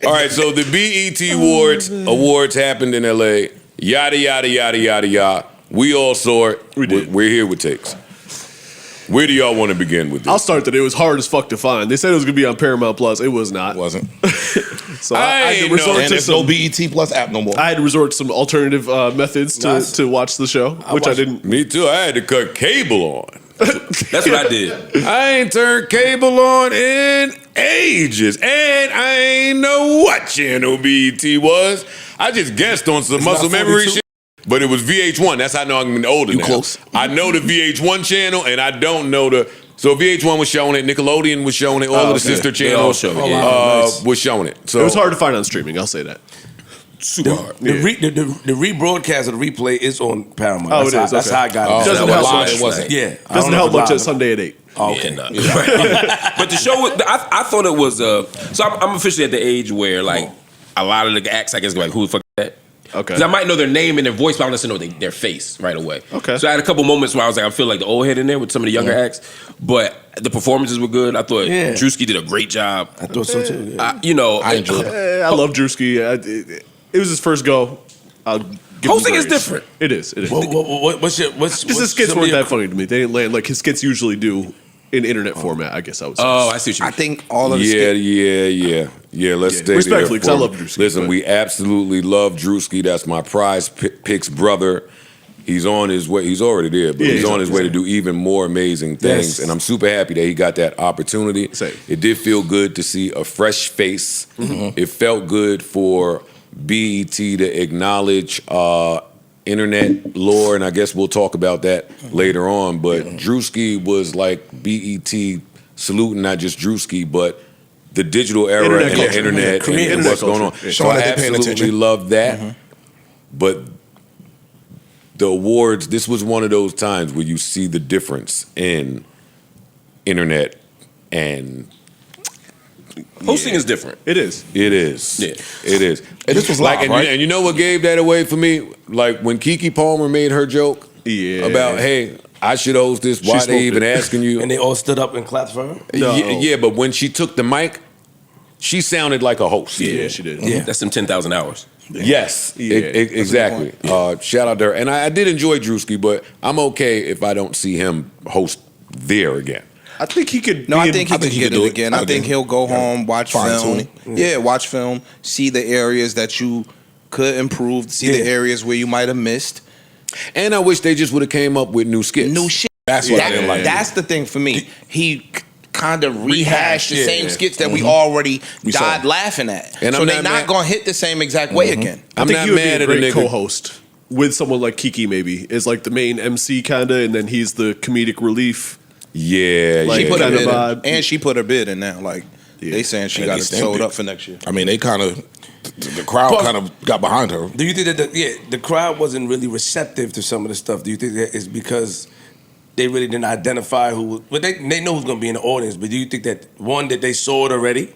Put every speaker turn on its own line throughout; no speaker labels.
All right, so the BET awards happened in LA. Yada, yada, yada, yada, yada. We all saw it. We're here with takes. Where do y'all want to begin with this?
I'll start that it was hard as fuck to find. They said it was going to be on Paramount Plus. It was not.
It wasn't.
So I had to resort to
there's no BET Plus app no more.
I had to resort to some alternative methods to watch the show, which I didn't.
Me too. I had to cut cable on.
That's what I did.
I ain't turned cable on in ages, and I ain't know what channel BET was. I just guessed on some muscle memory shit. But it was VH1. That's how I know I'm older now.
Close.
I know the VH1 channel, and I don't know the... So VH1 was showing it. Nickelodeon was showing it. All of the sister channels was showing it. So
it was hard to find on streaming. I'll say that.
Super hard.
The rebroadcast of the replay is on Paramount.
Oh,
that's how I got it.
Doesn't help much.
It wasn't.
Yeah.
Doesn't help much at Sunday at 8.
Oh, okay.
But the show, I thought it was... so I'm officially at the age where, like, a lot of the acts, I guess, go like, who the fuck is that?
Okay.
Because I might know their name and their voice, but I don't necessarily know their face right away.
Okay.
So I had a couple moments where I was like, I feel like the old head in there with some of the younger acts, but the performances were good. I thought Druski did a great job.
I thought so too. Yeah.
I enjoyed it.
I love Druski. It was his first go.
Hosting is different.
It is. It is.
What's
His skits weren't that funny to me. They didn't land like his skits usually do in internet format. I guess I would say.
Oh, I see what you mean.
I think all of the
Let's stay
respectfully, because I
there.
love Druski.
Listen, we absolutely love Druski. That's my prize picks brother. He's on his way. He's already there, but he's on his way to do even more amazing things. And I'm super happy that he got that opportunity.
Same.
It did feel good to see a fresh face. It felt good for BET to acknowledge internet lore, and I guess we'll talk about that later on. But Druski was like BET saluting not just Druski, but the digital era and the internet and what's going on. So I absolutely love that. But the awards, this was one of those times where you see the difference in internet and
hosting is different.
It is.
It is.
Yeah.
It is.
And this was live, right?
And you know what gave that away for me? Like when Keke Palmer made her joke about, hey, I should host this. Why they even asking you?
And they all stood up and clapped for her?
No. Yeah, but when she took the mic, she sounded like a host.
Yeah, she did.
Yeah, that's them 10,000 hours.
Yes, exactly. Shout out to her. And I did enjoy Druski, but I'm okay if I don't see him host there again.
I think he could.
No, I think he could get it again. I think he'll go home, watch film. Yeah, watch film, see the areas that you could improve, see the areas where you might have missed.
And I wish they just would have came up with new skits.
New shit.
That's what I didn't like.
That's the thing for me. He kind of rehashed the same skits that we already died laughing at. And so they're not going to hit the same exact way again.
I think he would be a great co-host with someone like Keke maybe. Is like the main MC kind of, and then he's the comedic relief.
Yeah,
like
she
put her bid in, and she put her bid in now. Like they saying she got it sold up for next year.
I mean, they kind of the crowd kind of got behind her.
Do you think that the crowd wasn't really receptive to some of the stuff? Do you think that it's because they really didn't identify who? But they know who's going to be in the audience. But do you think that one that they saw it already,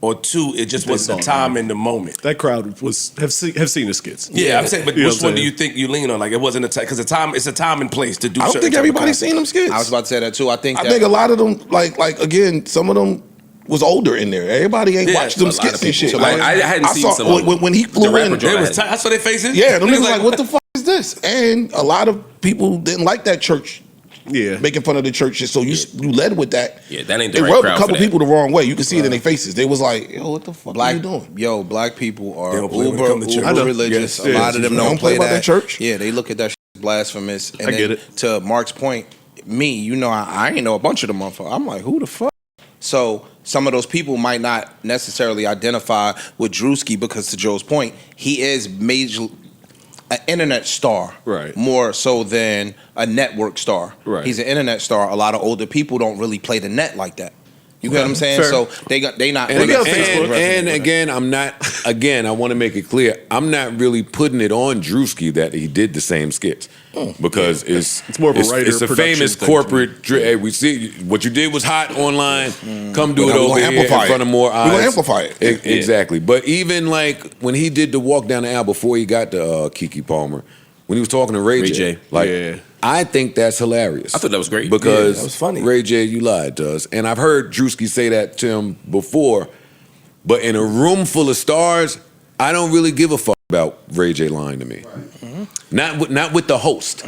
or two it just wasn't the time in the moment?
That crowd have seen the skits.
Yeah, I'm saying, but which one do you think you lean on? Like it wasn't a time because it's a time and place to do.
I don't think everybody's seen them skits.
I was about to say that too. I think
a lot of them, like again, some of them was older in there. Everybody ain't watched them skits and shit.
Like I hadn't seen some.
When he flew in,
I saw their faces.
Yeah, them niggas like, what the fuck is this? And a lot of people didn't like that church. Yeah, making fun of the church shit. So you led with that.
Yeah, that ain't the right
crowd. It rubbed
crowd
a couple
for that.
people the wrong way. You can see it in their faces. They was like, "Yo, what the fuck are you doing?"
Yo, black people are
uber
religious. A lot of them don't play that
church.
Yeah, they look at that shit as blasphemous. And
I get it.
To Mark's point, me, you know, I ain't know a bunch of them motherfuckers. I'm like, who the fuck? So some of those people might not necessarily identify with Druski because, to Joe's point, he is an internet star,
right?
More so than a network star.
Right.
He's an internet star. A lot of older people don't really play the net like that. You get what I'm saying? Fair. So they not.
And again, I'm not. Again, I want to make it clear. I'm not really putting it on Druski that he did the same skits because it's
more of a writer.
It's a famous corporate. Hey, we see what you did was hot online. Come do it over here in front of more eyes.
We're gonna amplify it.
Exactly. But even like when he did the walk down the aisle before he got to Keke Palmer, when he was talking to Ray J, like. I think that's hilarious.
I thought that was great.
Because
that was funny.
Ray J, you lied to us. And I've heard Druski say that to him before. But in a room full of stars, I don't really give a fuck about Ray J lying to me. Not with the host.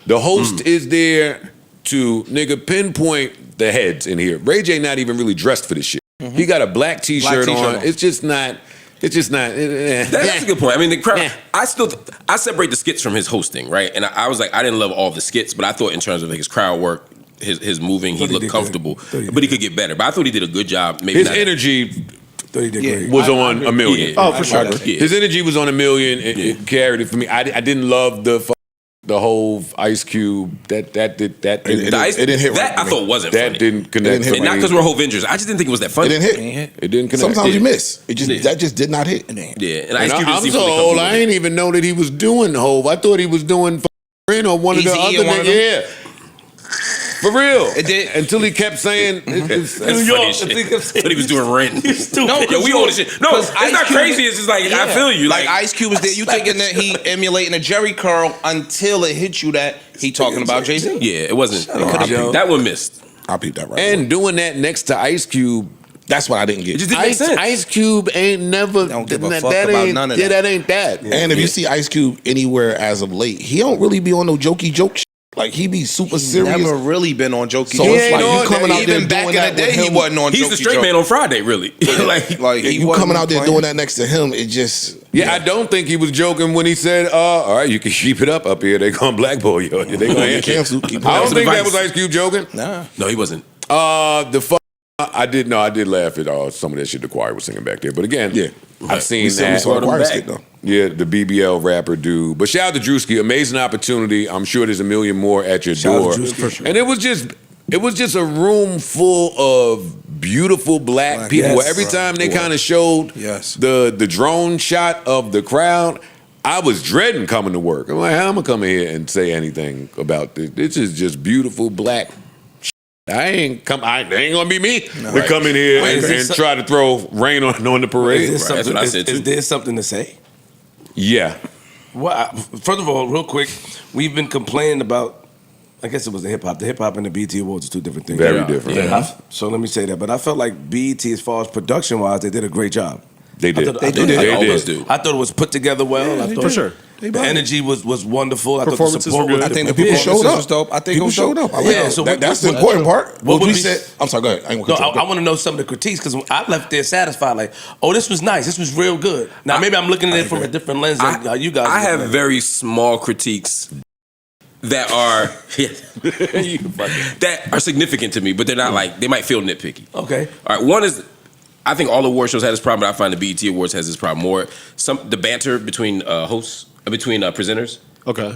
The host is there to pinpoint the heads in here. Ray J not even really dressed for this shit. He got a black t-shirt on. It's just not. That's
a good point. I mean, the crowd. I separate the skits from his hosting, right? And I was like, I didn't love all the skits, but I thought in terms of his crowd work, his moving, he looked comfortable, but he could get better. But I thought he did a good job. Maybe
his energy was on a million.
Oh, for sure.
His energy was on a million. It carried it for me. I didn't love the whole Ice Cube. It didn't hit.
That I thought wasn't funny.
That didn't connect.
And not because we're whole Avengers. I just didn't think it was that funny.
It didn't hit.
It didn't connect.
Sometimes you miss. That just did not hit.
Yeah, and Ice Cube
I'm so old. I ain't even know that he was doing Hove. I thought he was doing Ren or one of the other niggas. Yeah. For real.
It did.
Until he kept saying it's
New York. But he was doing Ren.
No,
yo, we old as shit. No, it's not crazy. It's just like, I feel you.
Like Ice Cube was there. You thinking that he emulating a Jerry curl until it hit you that he talking about Jay-Z.
Yeah, it wasn't. That one missed.
I peeped that right.
And doing that next to Ice Cube.
That's what I didn't get.
It just didn't make sense.
Ice Cube ain't never.
Don't give a fuck about none of that.
Yeah, that ain't that.
And if you see Ice Cube anywhere as of late, he don't really be on no jokey joke shit. Like he be super serious.
Never really been on jokey.
So it's like you coming out there
even back
doing
in
that
the day,
with
he
him.
wasn't on.
He's the straight man on Friday, really.
like
You coming out there doing that next to him, it just
I don't think he was joking when he said, all right, you can sheep it up here. They gonna blackball you. They gonna
get canceled.
I don't think that was Ice Cube joking.
Nah.
No, he wasn't.
I did laugh at some of that shit the choir was singing back there. But again, I've seen
we
that.
saw the choir skit though.
Yeah, the BBL rapper dude. But shout out to Druski, amazing opportunity. I'm sure there's a million more at your door. And it was just a room full of beautiful black people.
Yes.
Every time they kind of showed the drone shot of the crowd, I was dreading coming to work. I'm like, how am I gonna come in here and say anything about this? This is just beautiful black. They ain't gonna be me to come in here and try to throw rain on the parade.
That's what I said too.
Is there something to say?
Yeah.
Well, first of all, real quick, we've been complaining about. I guess it was the hip hop. The hip hop and the BET Awards are two different things.
Very different.
Yeah. So let me say that. But I felt like BET, as far as production wise, they did a great job.
They did.
They
did.
do. I thought it was put together well. I thought
for sure.
The energy was wonderful. I thought the
Performances
support
were good.
was
I think the
People
performances
showed up.
was dope. I think
People
it was
showed
dope.
up. I like
Yeah,
that.
so
That's the important part.
what
What
would
we
be-
said. I'm sorry. Go ahead. I ain't gonna
I want to know some of the critiques because I left there satisfied. Like, oh, this was nice. This was real good. Now maybe I'm looking at it from a different lens than how you guys.
I
are
have
looking at it.
very small critiques that are that are significant to me, but they're not like, they might feel nitpicky.
Okay.
All right. One is, I think all award shows had this problem, but I find the BET Awards has this problem more. The banter between hosts, between presenters,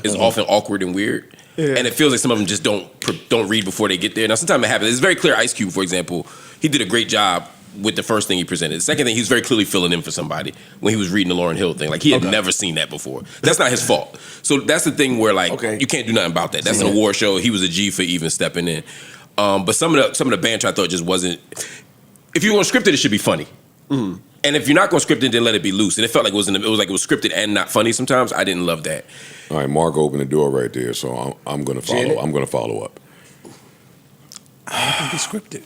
is often awkward and weird, and it feels like some of them just don't read before they get there. Now, sometimes it happens. It's very clear. Ice Cube, for example, he did a great job with the first thing he presented. The second thing, he was very clearly filling in for somebody when he was reading the Lauryn Hill thing. Like, he had never seen that before. That's not his fault. So that's the thing where, like, you can't do nothing about that. That's an award show. He was a G for even stepping in. But some of the banter I thought just wasn't. If you're going to script it, it should be funny. Mm-hmm. And if you're not going to script it, then let it be loose. And it felt like it was scripted and not funny sometimes. I didn't love that.
All right, Mark opened the door right there, so I'm going to follow. I'm going to follow up.
I think it's scripted.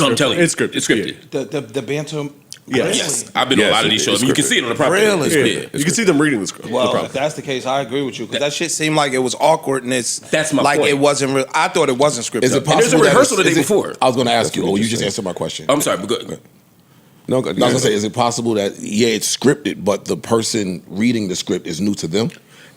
I'm telling you,
it's scripted.
It's scripted.
The banter.
Yes. I've been on a lot of these shows. You can see it on the property.
Really?
You can see them reading the script.
Well, if that's the case, I agree with you because that shit seemed like it was awkward and it's
That's my
like
point.
it wasn't real. I thought it wasn't scripted.
Is it possible?
there's a rehearsal the day
is it-
before.
I was going to ask you. Oh, you just answered my question.
I'm sorry, but good.
No,
I was going to say, is it possible that it's scripted, but the person reading the script is new to them?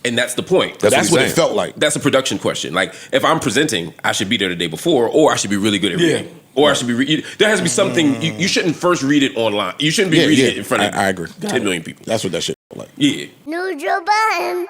And that's the point.
That's what it felt like.
That's a production question. Like, if I'm presenting, I should be there the day before, or I should be really good at reading. Or I should be there has to be something, you shouldn't first read it online. You shouldn't be reading it in front of
I agree.
10 million people.
That's what that shit felt like.
Yeah.
New Joe Budden.